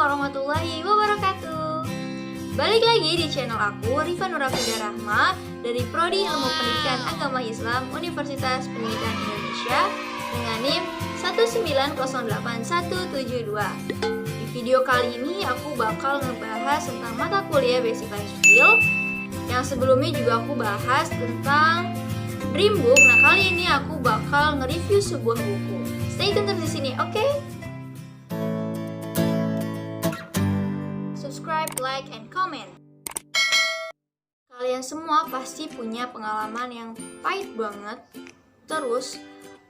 warahmatullahi wabarakatuh. Balik lagi di channel aku, Rifa Nurafida Rahma, dari Prodi Ilmu Pendidikan Agama Islam Universitas Pendidikan Indonesia dengan NIM 1908172. Di video kali ini aku bakal ngebahas tentang mata kuliah Basic Life Skill. Yang sebelumnya juga aku bahas tentang Dream Book. Nah, kali ini aku bakal nge-review sebuah buku. Stay tune terus di sini, oke? Subscribe, like, and comment. Kalian semua pasti punya pengalaman yang pahit banget. Terus,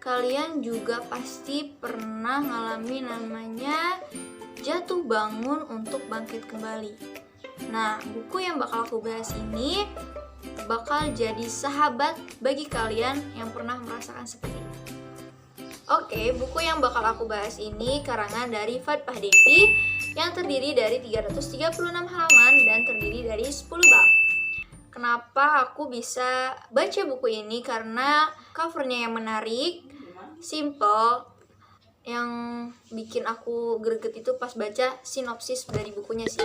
kalian juga pasti pernah ngalamin namanya jatuh bangun untuk bangkit kembali. Nah, buku yang bakal aku bahas ini bakal jadi sahabat bagi kalian yang pernah merasakan seperti ini. Oke, buku yang bakal aku bahas ini karangan dari Fatpah Devi yang terdiri dari 336 halaman dan terdiri dari 10 bab. Kenapa aku bisa baca buku ini? Karena covernya yang menarik, simple. Yang bikin aku greget itu pas baca sinopsis dari bukunya sih.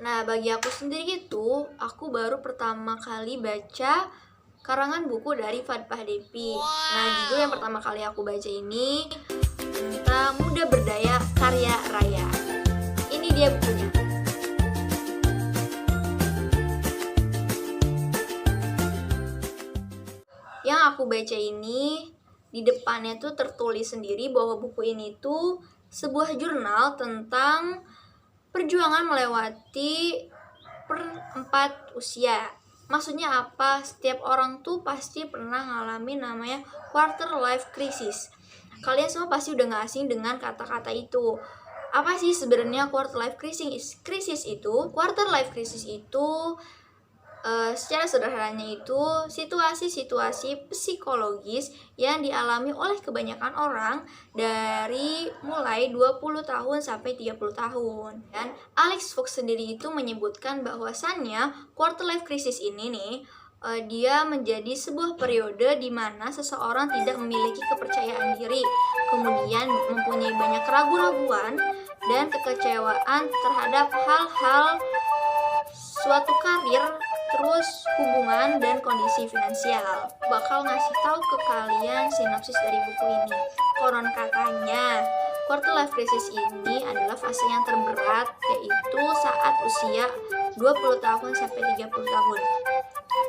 Nah, bagi aku sendiri itu, aku baru pertama kali baca karangan buku dari Fatpah Devi. Nah, judul yang pertama kali aku baca ini tentang Muda Berdaya Karya Raya. Ini dia bukunya. Yang aku baca ini, di depannya tuh tertulis sendiri bahwa buku ini tuh sebuah jurnal tentang perjuangan melewati perempat usia. Maksudnya apa? Setiap orang tuh pasti pernah ngalamin namanya quarter life crisis. Kalian semua pasti udah gak asing dengan kata-kata itu. Apa sih sebenarnya quarter life crisis? Quarter life crisis itu secara sederhananya itu situasi-situasi psikologis yang dialami oleh kebanyakan orang dari mulai 20 tahun sampai 30 tahun. Dan Alex Fox sendiri itu menyebutkan bahwasannya quarter life crisis ini nih dia menjadi sebuah periode di mana seseorang tidak memiliki kepercayaan diri, kemudian mempunyai banyak keraguan-raguan dan kekecewaan terhadap hal-hal suatu karir, terus hubungan dan kondisi finansial. Bakal ngasih tahu ke kalian sinopsis dari buku ini. Konon katanya, quarter life crisis ini adalah fase yang terberat, yaitu saat usia 20 tahun sampai 30 tahun.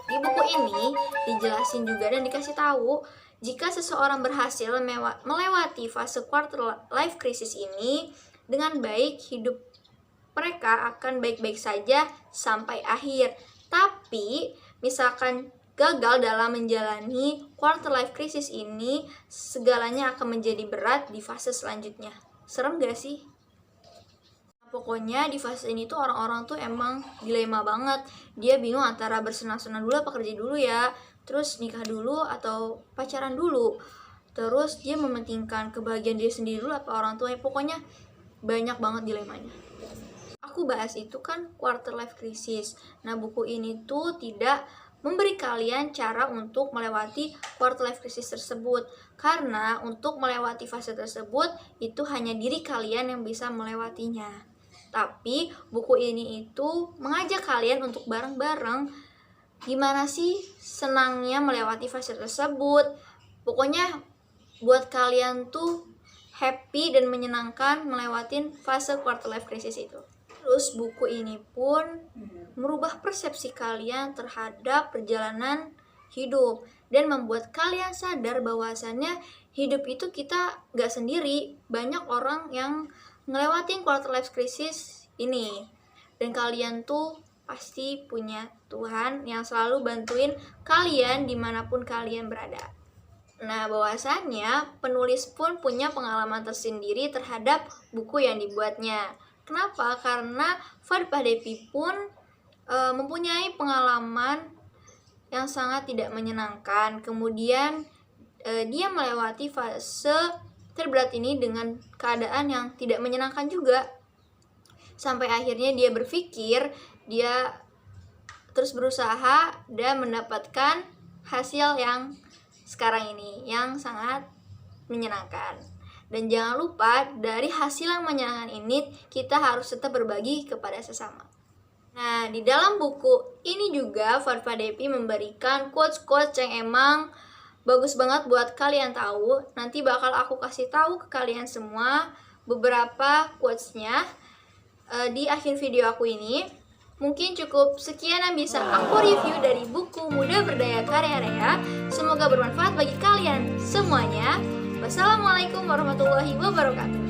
Di buku ini dijelasin juga dan dikasih tahu jika seseorang berhasil melewati fase quarter life crisis ini dengan baik, hidup mereka akan baik-baik saja sampai akhir. Tapi misalkan gagal dalam menjalani quarter life crisis ini, segalanya akan menjadi berat di fase selanjutnya. Serem gak sih? Pokoknya di fase ini tuh orang-orang tuh emang dilema banget. Dia bingung antara bersenang-senang dulu apa kerja dulu ya, terus nikah dulu atau pacaran dulu, terus dia mementingkan kebahagiaan dia sendiri dulu apa orang tuanya. Pokoknya banyak banget dilemanya. Aku bahas itu kan quarter life crisis. Nah, buku ini tuh tidak memberi kalian cara untuk melewati quarter life crisis tersebut. Karena untuk melewati fase tersebut, itu hanya diri kalian yang bisa melewatinya. Tapi buku ini itu mengajak kalian untuk bareng-bareng gimana sih senangnya melewati fase tersebut. Pokoknya buat kalian tuh happy dan menyenangkan melewatin fase quarter life crisis itu. Terus buku ini pun merubah persepsi kalian terhadap perjalanan hidup dan membuat kalian sadar bahwasannya hidup itu kita gak sendiri. Banyak orang yang ngelewatin quarter life crisis ini, dan kalian tuh pasti punya Tuhan yang selalu bantuin kalian dimanapun kalian berada. Nah, bahwasannya penulis pun punya pengalaman tersendiri terhadap buku yang dibuatnya. Kenapa? Karena Fatpah Devi pun mempunyai pengalaman yang sangat tidak menyenangkan. Kemudian dia melewati fase terberat ini dengan keadaan yang tidak menyenangkan juga. Sampai akhirnya dia berpikir, dia terus berusaha dan mendapatkan hasil yang sekarang ini yang sangat menyenangkan. Dan jangan lupa dari hasil yang menyenangkan ini kita harus tetap berbagi kepada sesama. Nah, di dalam buku ini juga Farfa Devi memberikan quotes-quotes yang emang bagus banget buat kalian tahu. Nanti bakal aku kasih tahu ke kalian semua beberapa quotes-nya di akhir video aku ini. Mungkin cukup sekian yang bisa aku review dari buku Muda Berdaya Karya Rea. Semoga bermanfaat bagi kalian semuanya. Wassalamualaikum warahmatullahi wabarakatuh.